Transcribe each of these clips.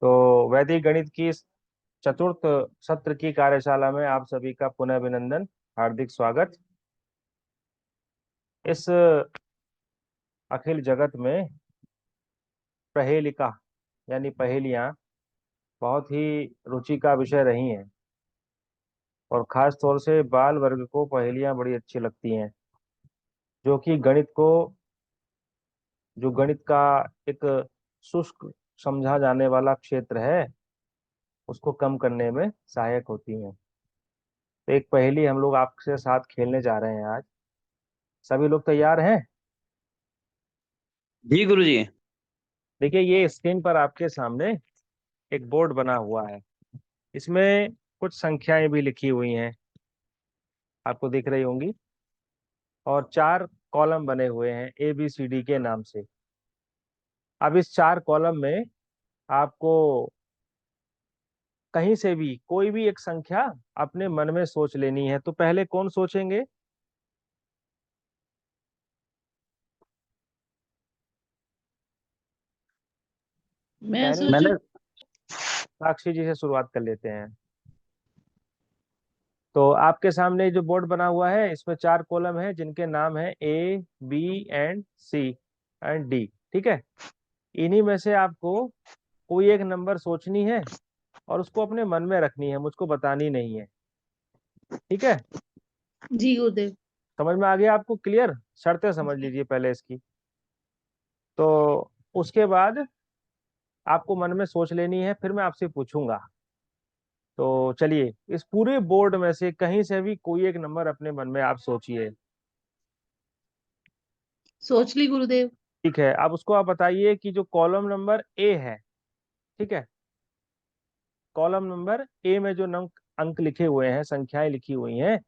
तो वैदिक गणित की इस चतुर्थ सत्र की कार्यशाला में आप सभी का पुनः अभिनंदन, हार्दिक स्वागत। इस अखिल जगत में पहेलिका यानी पहेलियां बहुत ही रुचि का विषय रही हैं, और खास तौर से बाल वर्ग को पहेलियां बड़ी अच्छी लगती हैं, जो कि गणित का एक शुष्क समझा जाने वाला क्षेत्र है, उसको कम करने में सहायक होती हैं। तो एक पहेली हम लोग आपके साथ खेलने जा रहे हैं आज। सभी लोग तैयार हैं? जी गुरुजी। देखिए, ये स्क्रीन पर आपके सामने एक बोर्ड बना हुआ है। इसमें कुछ संख्याएं भी लिखी हुई हैं, आपको दिख रही होंगी, और चार कॉलम बने हुए हैं ABCD के नाम से। अब इस चार कॉलम में आपको कहीं से भी कोई भी एक संख्या अपने मन में सोच लेनी है। तो पहले कौन सोचेंगे? मैं पहले सोचू। मैंने साक्षी जी से शुरुआत कर लेते हैं। तो आपके सामने जो बोर्ड बना हुआ है, इसमें चार कॉलम है जिनके नाम है A, B and C and D। ठीक है, इन्हीं में से आपको कोई एक नंबर सोचनी है और उसको अपने मन में रखनी है, मुझको बतानी नहीं है। ठीक है, जी गुरुदेव। समझ में आ गया आपको? क्लियर? शर्तें समझ लीजिए पहले इसकी। तो उसके बाद आपको मन में सोच लेनी है, फिर मैं आपसे पूछूंगा। तो चलिए, इस पूरे बोर्ड में से कहीं से भी कोई एक नंबर अपने मन में आप सोचिए। सोच ली गुरुदेव। ठीक है, अब उसको आप बताइए कि जो कॉलम नंबर A है, ठीक है, कॉलम नंबर A में जो अंक लिखे हुए हैं, संख्याएं लिखी हुई हैं,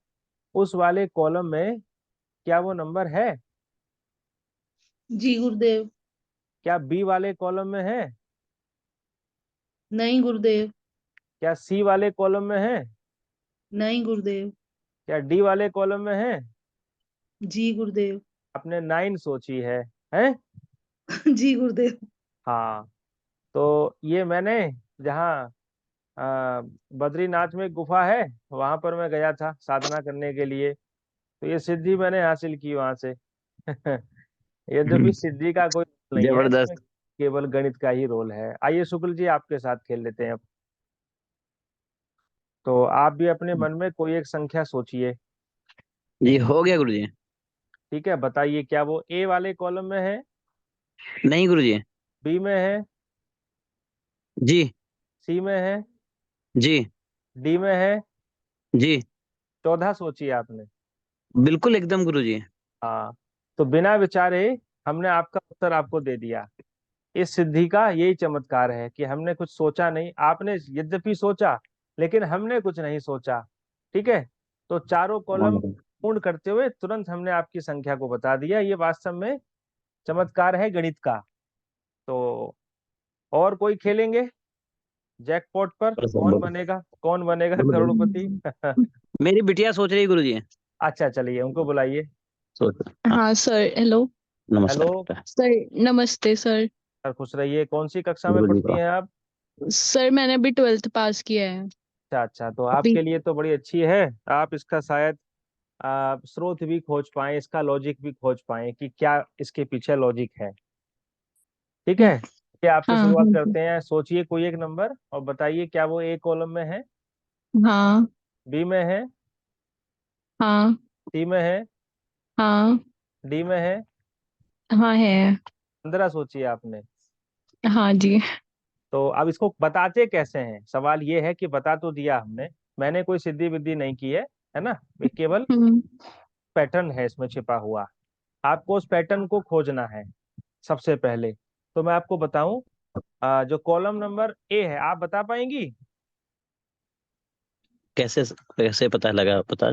उस वाले कॉलम में क्या वो नंबर है? जी गुरुदेव। क्या B वाले कॉलम में है? नहीं गुरुदेव। क्या C वाले कॉलम में है? नहीं गुरुदेव। क्या D वाले कॉलम में है? जी गुरुदेव। आपने 9 सोची है? हैं? जी गुरुदेव। हाँ। तो ये मैंने जहाँ बद्रीनाथ में गुफा है, वहां पर मैं गया था साधना करने के लिए, तो ये सिद्धि मैंने हासिल की वहां से। यद्यपि सिद्धि का कोई रोल नहीं है इसमें, जबरदस्त। केवल गणित का ही रोल है। आइए शुक्ल जी, आपके साथ खेल लेते हैं अब। तो आप भी अपने मन में कोई एक संख्या सोचिए। जी हो गया गुरुजी। ठीक है, बताइए, क्या वो A वाले कॉलम में है, नहीं गुरुजी। B में है, जी। C में है, जी। D में है? जी। 14 सोचिए आपने। बिल्कुल एकदम गुरुजी। हाँ, तो बिना विचारे हमने आपका उत्तर आपको दे दिया। इस सिद्धि का यही चमत्कार है कि हमने कुछ सोचा नहीं, आपने यद्यपि सोचा, लेकिन हमने कुछ नहीं सोचा। ठीक है, तो चारों कॉलम पूर्ण करते हुए तुरंत हमने आपकी संख्या को बता दिया। ये वास्तव में चमत्कार है गणित का। तो और कोई खेलेंगे जैकपॉट पर? कौन बनेगा करोड़पति? मेरी बिटिया सोच रही है गुरुजी। अच्छा, चलिए उनको बुलाइए। सोच। हाँ। हाँ सर, हेलो। हेलो नमस्कार बेटा। सर नमस्ते सर। सर, खुश रहिए। कौन सी कक्षा में गुरुजी पढ़ती को। हैं आप? सर मैंने अभी 12th पास किया है अच्छा अच्छा, तो अभी। आपके लिए तो बड़ी अच्छी है। आप इसका शायद स्रोत भी खोज पाए, इसका लॉजिक भी खोज पाए कि क्या इसके पीछे लॉजिक है। ठीक है, ये आपसे हाँ शुरुआत हाँ सर। करते हैं। सोचिए कोई एक नंबर और बताइए, क्या वो A कॉलम में है, हाँ B में है, हाँ C में है, हाँ D में है? हाँ है। 15 सोचिए आपने। हाँ जी। तो अब इसको बताते कैसे हैं, सवाल ये है कि बता तो दिया हमने, मैंने कोई सिद्धि विद्धि नहीं की है ना, ये केवल हम्म। पैटर्न है इसमें छिपा हुआ। आपको उस पैटर्न को खोजना है सबसे पहले। तो मैं आपको बताऊं, जो कॉलम नंबर A है, आप बता पाएंगी? कैसे कैसे पता लगा, पता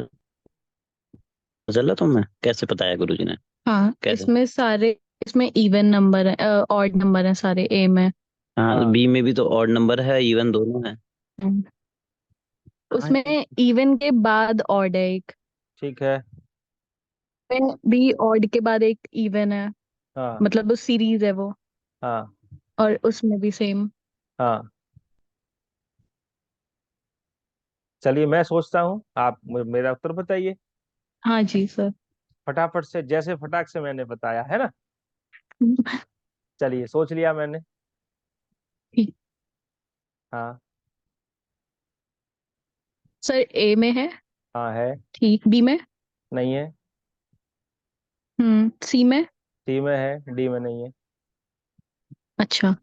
चला तुम्हें कैसे बताया गुरुजी ने? हाँ, कैसे? इसमें इवन नंबर है, ऑड नंबर है सारे ए में। हाँ, हाँ, बी में भी तो ऑड नंबर है, इवन दोनों है। हम्म। हाँ, उसमें इवन के बाद ऑड है एक। ठीक है। में भी ऑड के बाद एक इवन है, हाँ मतलब वो सीरीज है वो। हाँ और उसमें भी सेम। हाँ, चलिए मैं सोचता हूँ, आप मेरा उत्तर बताइए हाँ जी सर। फटाफट से, जैसे फटाक से मैंने बताया है ना। चलिए सोच लिया मैंने। ठीक। हाँ। सर ए में है। हाँ है। ठीक, बी में। नहीं है। सी में। सी में है, डी में नहीं है। अच्छा अब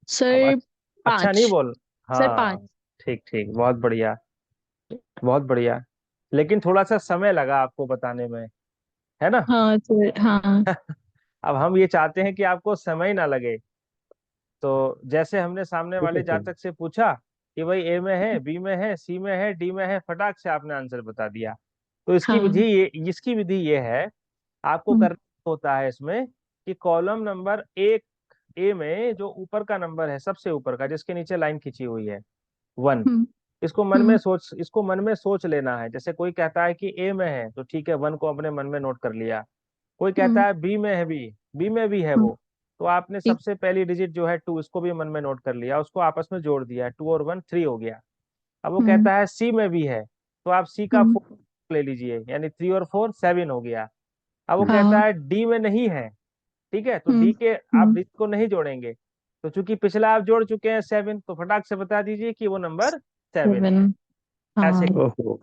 सर, अच्छा नहीं 5। बोल। सर 5। हाँ ठीक ठीक, बहुत बढ़िया, बहुत बढ़िया। लेकिन थोड़ा सा समय लगा आपको बताने में, है ना। हाँ सर, हाँ। अब हम ये चाहते हैं कि आपको समय ना लगे। तो जैसे हमने सामने ठीक है वाले सर। जातक से पूछा कि भाई ए में है, बी में है, सी में है, डी में है, फटाक से आपने आंसर बता दिया। तो हाँ। इसकी विधि ये है, आपको हम्म, करना होता है इसमें कि कॉलम नंबर 1 ए में जो ऊपर का नंबर है, सबसे ऊपर का जिसके नीचे लाइन खींची हुई है 1, हम्म, इसको मन में सोच लेना है। जैसे कोई कहता है कि ए में है तो ठीक है, 1 को अपने मन में नोट कर लिया। कोई कहता हम्म, है बी में है, बी में भी है हम्म, वो, तो आपने ठीक। सबसे पहली डिजिट जो है 2, इसको भी मन में नोट कर लिया, उसको आपस में जोड़ दिया, 2 और 1 3 हो गया। अब वो हम्म, कहता है सी में भी है, तो आप सी का हम्म, 4 ले लीजिए, यानी 3 और 4 7 हो गया। अब वो कहता हाँ। है डी में नहीं है, ठीक है, तो हम्म, डी के आप हम्म, डिजिट को नहीं जोड़ेंगे। तो चूंकि पिछला आप जोड़ चुके हैं 7, तो फटाक से बता दीजिए कि वो नंबर 7 है। 7। ऐसे। हाँ। ओहो।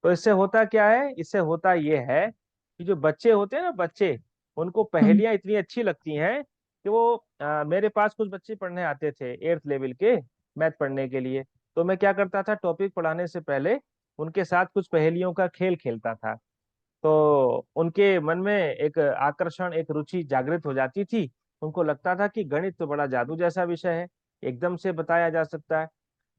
तो इससे होता क्या है, इससे होता ये है कि जो बच्चे होते हैं ना, बच्चे, उनको हम्म, पहेलियां इतनी अच्छी लगती हैं कि वो मेरे पास कुछ बच्चे पढ़ने आते थे 8th लेवल के, मैथ पढ़ने के लिए। तो मैं क्या करता था, टॉपिक पढ़ाने से पहले उनके साथ कुछ पहेलियों का खेल खेलता था। तो उनके मन में एक आकर्षण, एक रुचि जागृत हो जाती थी। उनको लगता था कि गणित तो बड़ा जादू जैसा विषय है, एकदम से बताया जा सकता है।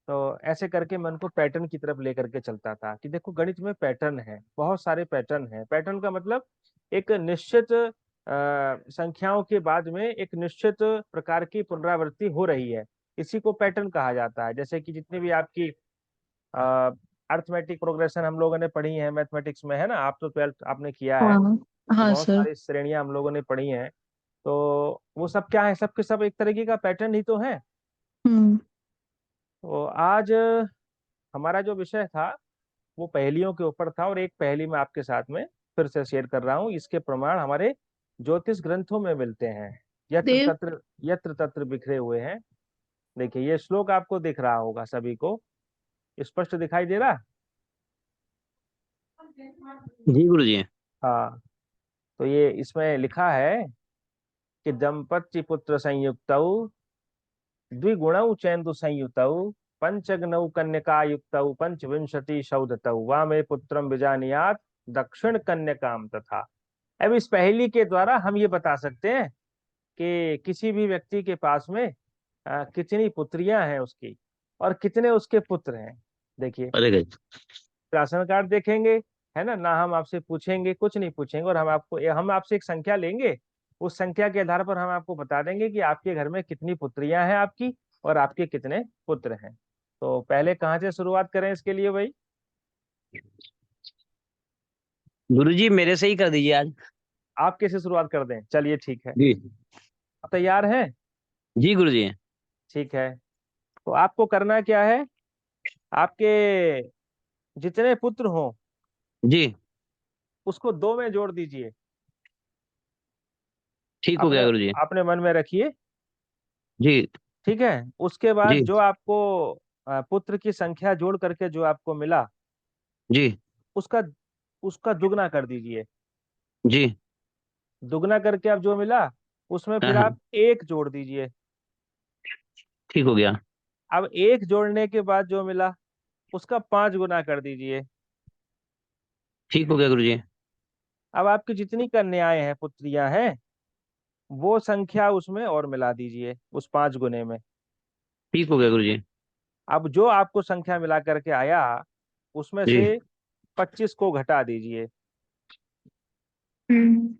तो ऐसे करके मैं उनको पैटर्न की तरफ लेकर के चलता था कि देखो गणित में पैटर्न है, बहुत सारे पैटर्न है। पैटर्न का मतलब एक निश्चित संख्याओं के बाद में एक निश्चित प्रकार की पुनरावृत्ति हो रही है, इसी को पैटर्न कहा जाता है। जैसे कि जितनी भी आपकी अर्थमेटिक प्रोग्रेशन हम लोगों ने पढ़ी है मैथमेटिक्स में, है ना, आप तो 12th आपने किया है, हाँ। तो हाँ बहुत सर। सारी श्रेणियां हम लोगों ने पढ़ी हैं। तो वो सब क्या है, सब के सब एक तरीके का पैटर्न ही तो है। हम्म। तो आज हमारा जो विषय था वो पहेलियों के ऊपर था, और एक पहेली मैं आपके साथ में फिर से शेयर कर रहा हूँ। इसके प्रमाण हमारे ज्योतिष ग्रंथों में मिलते हैं, देव। यत्र तत्र बिखरे हुए हैं। देखिए ये श्लोक आपको दिख रहा होगा, सभी को स्पष्ट दिखाई दे रहा। जी गुरुजी। हाँ। तो ये इसमें लिखा है कि दंपत्ति पुत्र संयुक्तौ द्विगुणौ चैन्दु संयुतौ पंचग्नौ कन्यका युक्तौ पंचविंशति शौधतौ वामे पुत्रम विजानीयात दक्षिण कन्यकाम तथा। अब इस पहेली के द्वारा हम ये बता सकते हैं कि किसी भी व्यक्ति के पास में कितनी पुत्रियां हैं उसकी, और कितने उसके पुत्र हैं। देखिए अरे गज। राशन कार्ड देखेंगे, है ना, ना हम आपसे पूछेंगे, कुछ नहीं पूछेंगे, और हम आपसे एक संख्या लेंगे। उस संख्या के आधार पर हम आपको बता देंगे कि आपके घर में कितनी पुत्रियां हैं आपकी, और आपके कितने पुत्र हैं। तो पहले कहाँ से शुरुआत करें इसके लिए भाई। गुरुजी मेरे से ही कर दीजिए आज। आप कैसे शुरुआत कर दें, चलिए ठीक है। जी। आप तैयार हैं। जी गुरुजी। ठीक है। तो आपको करना क्या है, आपके जितने पुत्र हों जी। उसको 2 में जोड़ दीजिए। ठीक हो अपने गया गुरुजी। अपने मन में रखिए। जी। ठीक है। उसके बाद जी। जो आपको पुत्र की संख्या जोड़ करके जो आपको मिला, जी। उसका उसका दुगना कर दीजिए। जी। दुगना करके अब जो मिला उसमें हाँ फिर हाँ। आप 1 जोड़ दीजिए। ठीक हो गया। अब 1 जोड़ने के बाद जो मिला उसका 5 गुना कर दीजिए। ठीक हो गया गुरुजी। अब आपकी जितनी कन्याएं हैं, पुत्रियां हैं, वो संख्या उसमें और मिला दीजिए उस 5 गुने में। ठीक हो गया गुरुजी। अब जो आपको संख्या मिला करके आया उसमें जी। से 25 को घटा दीजिए। हम्म।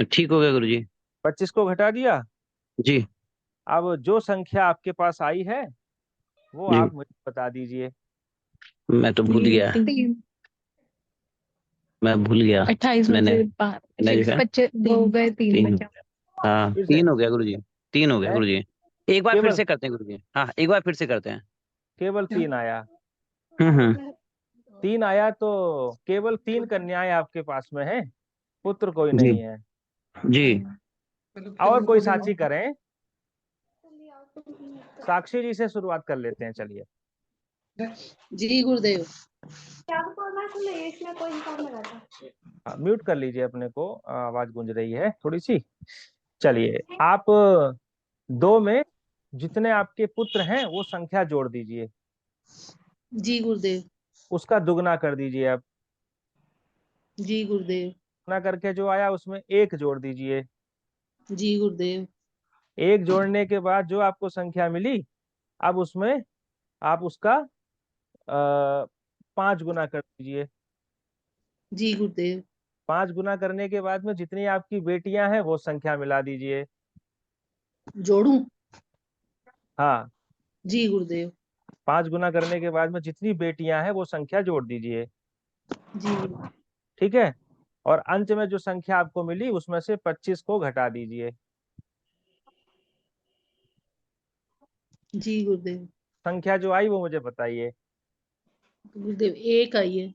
ठीक हो गया गुरुजी। 25 को घटा दिया। जी। अब जो संख्या आपके पास आई है वो जी। आप मुझे बता दीजिए। मैं तो भूल ये गया। 3। मैं भूल गया। 28 में मैंने से मैंने जो है 25 हो गए, 3 तीन। बचा। हाँ फिर से 3 हो गया गुरुजी। 3 हो गया है गुरुजी। एक बार फिर केवल। से करते हैं गुरुजी, हाँ एक बार फिर से करते हैं। केवल 3 आया। हम्म। 3 आया तो केवल 3 कन्याएं आपके पास में है, पुत्र कोई जी नहीं है। जी। और कोई साक्षी करें? साक्षी जी से शुरुआत कर लेते हैं, चलिए। जी गुरुदेव। म्यूट कर लीजिए अपने को, आवाज गूंज रही है थोड़ी सी। चलिए, आप 2 में जितने आपके पुत्र हैं वो संख्या जोड़ दीजिए, जी गुरुदेव। उसका दुगना कर दीजिए। अब जी गुरुदेव। दुगना करके जो आया उसमें 1 जोड़ दीजिए। जी गुरुदेव। 1 जोड़ने के बाद जो आपको संख्या मिली, अब उसमें आप उसका 5 गुना कर दीजिए। जी गुरुदेव। 5 गुना करने के बाद में जितनी आपकी बेटियां हैं वो संख्या मिला दीजिए। जोड़ू। हाँ, जी गुरुदेव। 5 गुना करने के बाद में जितनी बेटियां हैं वो संख्या जोड़ दीजिए। जी। ठीक है। और अंत में जो संख्या आपको मिली उसमें से 25 को घटा दीजिए। जी गुरुदेव। संख्या जो आई वो मुझे बताइए। गुरुदेव 1 आई है।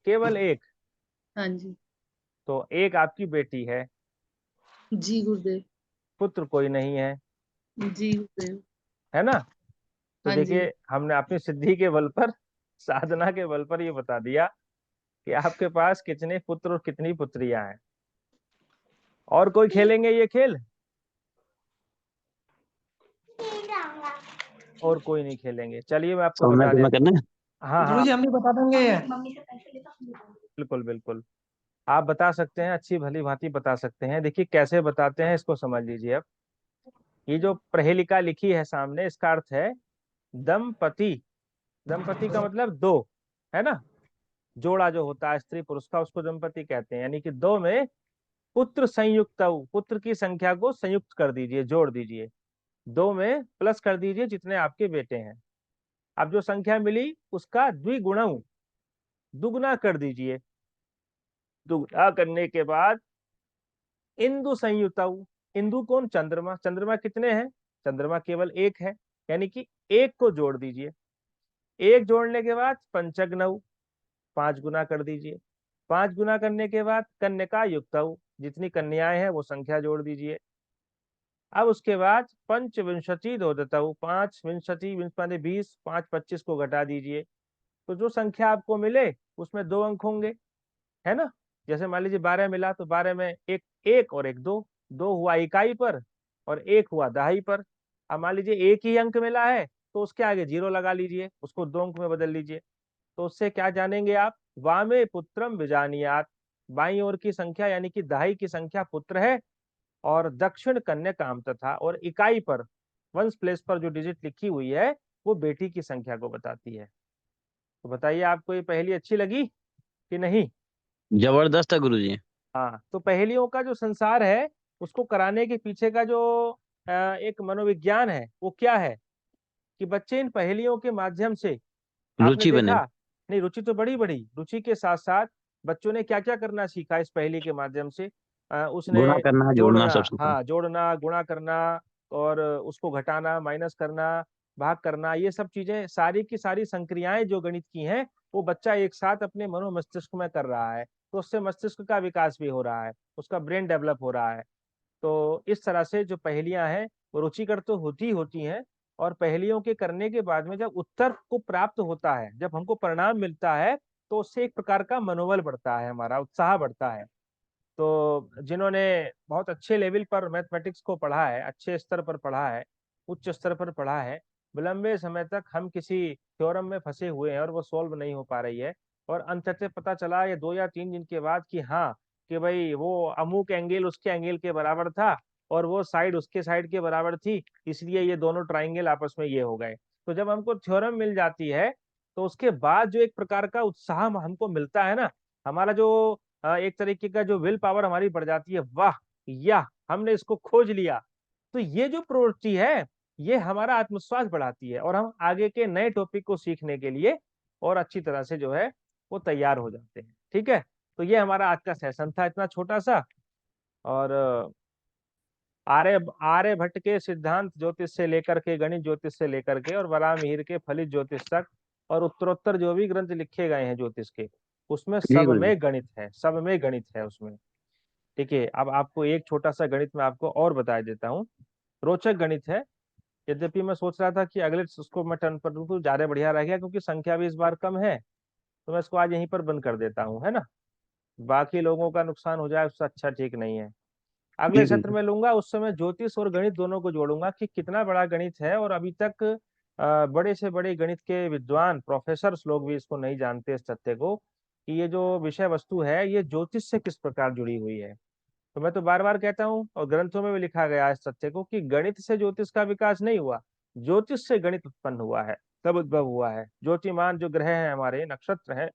केवल 1? हाँ जी। तो 1 आपकी बेटी है, जी गुरुदेव। पुत्र कोई नहीं है, जी गुरुदेव। है ना? तो हाँ जी। देखिए, हमने अपनी सिद्धि के बल पर, साधना के बल पर ये बता दिया कि आपके पास कितने पुत्र और कितनी पुत्रियां हैं। और कोई खेलेंगे ये खेल? और कोई नहीं खेलेंगे, चलिए मैं आपको सौम्य बता तुम्हें देता। करना है। हाँ हाँ, गुरुजी हम भी बता देंगे। बिल्कुल बिल्कुल, आप बता सकते हैं, अच्छी भली भांति बता सकते हैं। देखिए कैसे बताते हैं इसको समझ लीजिए। अब ये जो प्रहेलिका लिखी है सामने, इसका अर्थ है दंपति। दंपति का मतलब 2, है ना? जोड़ा जो होता है स्त्री पुरुष का, उसको दंपति कहते हैं। यानी कि 2 में पुत्र संयुक्त, पुत्र की संख्या को संयुक्त कर दीजिए, जोड़ दीजिए। 2 में प्लस कर दीजिए जितने आपके बेटे हैं। अब जो संख्या मिली उसका द्विगुणव, दुगना कर दीजिए। दुगना करने के बाद इंदु संयुत, इंदु कौन? चंद्रमा। चंद्रमा कितने हैं? चंद्रमा केवल 1 है, यानी कि 1 को जोड़ दीजिए। 1 जोड़ने के बाद पंचग्नव, 5 गुना कर दीजिए। 5 गुना करने के बाद कन्यका युक्त, जितनी कन्याएं हैं वो संख्या जोड़ दीजिए। अब उसके बाद पंचविंशति दोदतौ, 5 विंशति, विंश माने 20, 5 25 को घटा दीजिए। तो जो संख्या आपको मिले उसमें 2 अंक होंगे, है ना? जैसे मान लीजिए 12 मिला तो 12 में एक 1 और एक 2, 2 हुआ इकाई पर और 1 हुआ दहाई पर। अब मान लीजिए 1 ही अंक मिला है तो उसके आगे 0 लगा लीजिए, उसको 2 अंक में बदल लीजिए। तो उससे क्या जानेंगे आप? वामे पुत्रम विजानियात, बाईं ओर की संख्या यानी कि दहाई की संख्या पुत्र है, और दक्षिण कन्या काम तथा, और इकाई पर वंश प्लेस पर जो डिजिट लिखी हुई है वो बेटी की संख्या को बताती है। तो बताइए, आपको ये पहेली अच्छी लगी कि नहीं? जबरदस्त है गुरुजी। हाँ, तो पहेलियों का जो संसार है उसको कराने के पीछे का जो एक मनोविज्ञान है वो क्या है, कि बच्चे इन पहेलियों के माध्यम से, आपने रुचि बने। देखा, नहीं रुचि तो बड़ी बड़ी, रुचि के साथ साथ बच्चों ने क्या क्या करना सीखा इस पहेली के माध्यम से? उसने गुणा करना जोड़ना जोड़ना, सब सीखा। हाँ जोड़ना, गुणा करना, और उसको घटाना, माइनस करना, भाग करना, ये सब चीजें सारी की सारी संक्रियाएं जो गणित की हैं वो बच्चा एक साथ अपने मनो मस्तिष्क में कर रहा है। तो उससे मस्तिष्क का विकास भी हो रहा है, उसका ब्रेन डेवलप हो रहा है। तो इस तरह से जो पहेलियां हैं वो रुचिकर तो होती हैं, और पहेलियों के करने के बाद में जब उत्तर को प्राप्त होता है, जब हमको परिणाम मिलता है, तो उससे एक प्रकार का मनोबल बढ़ता है, हमारा उत्साह बढ़ता है। तो जिन्होंने बहुत अच्छे लेवल पर मैथमेटिक्स को पढ़ा है, अच्छे स्तर पर पढ़ा है, उच्च स्तर पर पढ़ा है, लंबे समय तक हम किसी थ्योरम में फंसे हुए हैं और वो सॉल्व नहीं हो पा रही है, और अंततः पता चला ये 2 या 3 दिन के बाद कि हाँ, कि भाई वो अमुक एंगल उसके एंगल के बराबर था और वो साइड उसके साइड के बराबर थी, इसलिए ये दोनों ट्राइंगल आपस में ये हो गए। तो जब हमको थ्योरम मिल जाती है तो उसके बाद जो एक प्रकार का उत्साह हमको मिलता है ना, हमारा जो एक तरीके का जो विल पावर हमारी बढ़ जाती है, वाह, या हमने इसको खोज लिया। तो ये जो प्रवृत्ति है ये हमारा आत्मविश्वास बढ़ाती है, और हम आगे के नए टॉपिक को सीखने के लिए और अच्छी तरह से जो है वो तैयार हो जाते हैं। ठीक है, तो ये हमारा आज का सेशन था, इतना छोटा सा। और आर्यभट्ट के सिद्धांत ज्योतिष से लेकर के, गणित ज्योतिष से लेकर के, और वराहमिहिर के फलित ज्योतिष तक, और उत्तरोत्तर जो भी ग्रंथ लिखे गए हैं ज्योतिष के, उसमें जी सब गुरुजी। में गणित है, सब में गणित है उसमें। ठीक है, अब आपको एक छोटा सा गणित में आपको और बता देता हूँ, रोचक गणित है। यद्यपि मैं सोच रहा था कि अगले उसको मैं टर्न पर दूं तो ज्यादा बढ़िया रहेगा, क्योंकि संख्या भी इस बार कम है, तो मैं इसको आज यहीं पर बंद कर देता हूँ, है ना। बाकी लोगों का नुकसान हो जाए उससे अच्छा ठीक नहीं है। अगले जी सत्र गुरुजी। में लूंगा, उस समय ज्योतिष और गणित दोनों को जोड़ूंगा कि कितना बड़ा गणित है, और अभी तक बड़े से बड़े गणित के विद्वान प्रोफेसर लोग भी इसको नहीं जानते, इस तथ्य को कि ये जो विषय वस्तु है ये ज्योतिष से किस प्रकार जुड़ी हुई है। तो मैं तो बार बार कहता हूँ, और ग्रंथों में भी लिखा गया है इस तथ्य को, कि गणित से ज्योतिष का विकास नहीं हुआ, ज्योतिष से गणित उत्पन्न हुआ है, तब उद्भव हुआ है। ज्योतिमान जो ग्रह हैं, हमारे नक्षत्र हैं,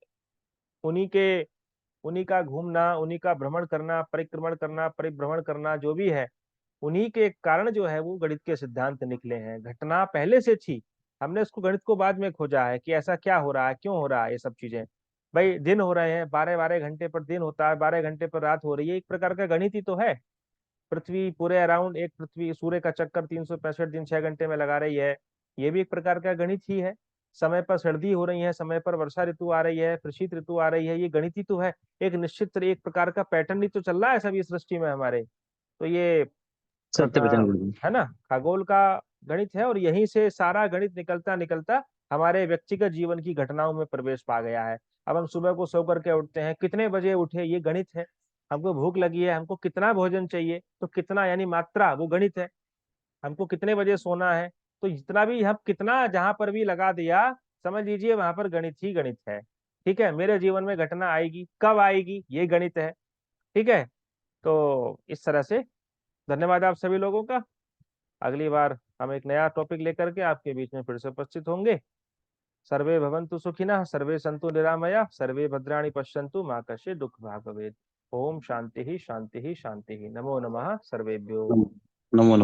उन्हीं के उन्हीं का घूमना, उन्हीं का भ्रमण करना, परिक्रमण करना, परिभ्रमण करना जो भी है, उन्हीं के कारण जो है वो गणित के सिद्धांत निकले हैं। घटना पहले से थी, हमने उसको गणित को बाद में खोजा है कि ऐसा क्या हो रहा है, क्यों हो रहा है ये सब चीजें। भाई दिन हो रहे हैं, 12-12 घंटे पर दिन होता है, 12 घंटे पर रात हो रही है, एक प्रकार का गणित ही तो है। पृथ्वी पूरे अराउंड एक पृथ्वी सूर्य का चक्कर 365 दिन 6 घंटे में लगा रही है, ये भी एक प्रकार का गणित ही है। समय पर सर्दी हो रही है, समय पर वर्षा ऋतु आ रही है, फिर शीत ऋतु आ रही है, ये गणित ही तो है। एक निश्चित एक प्रकार का पैटर्न ही तो चल रहा है सभी सृष्टि में हमारे। तो ये सत्य वचन गुरुजी। है ना, खगोल का गणित है, और यहीं से सारा गणित निकलता निकलता हमारे व्यक्तिगत जीवन की घटनाओं में प्रवेश पा गया है। अब हम सुबह को सो करके उठते हैं, कितने बजे उठे ये गणित है। हमको भूख लगी है, हमको कितना भोजन चाहिए, तो कितना यानी मात्रा, वो गणित है। हमको कितने बजे सोना है, तो जितना भी हम कितना जहां पर भी लगा दिया, समझ लीजिए वहां पर गणित ही गणित है। ठीक है, मेरे जीवन में घटना आएगी, कब आएगी, ये गणित है। ठीक है, तो इस तरह से धन्यवाद आप सभी लोगों का। अगली बार हम एक नया टॉपिक लेकर के आपके बीच में फिर से उपस्थित होंगे। सर्वे भवन्तु सुखिनः, सर्वे सन्तु निरामया, सर्वे भद्राणि पश्यन्तु मा कश्चित् दुःख भाग् भवेत्। ओम शांति ही शांति ही शांति ही। नमो नमः सर्वेभ्यो। नमो नमः।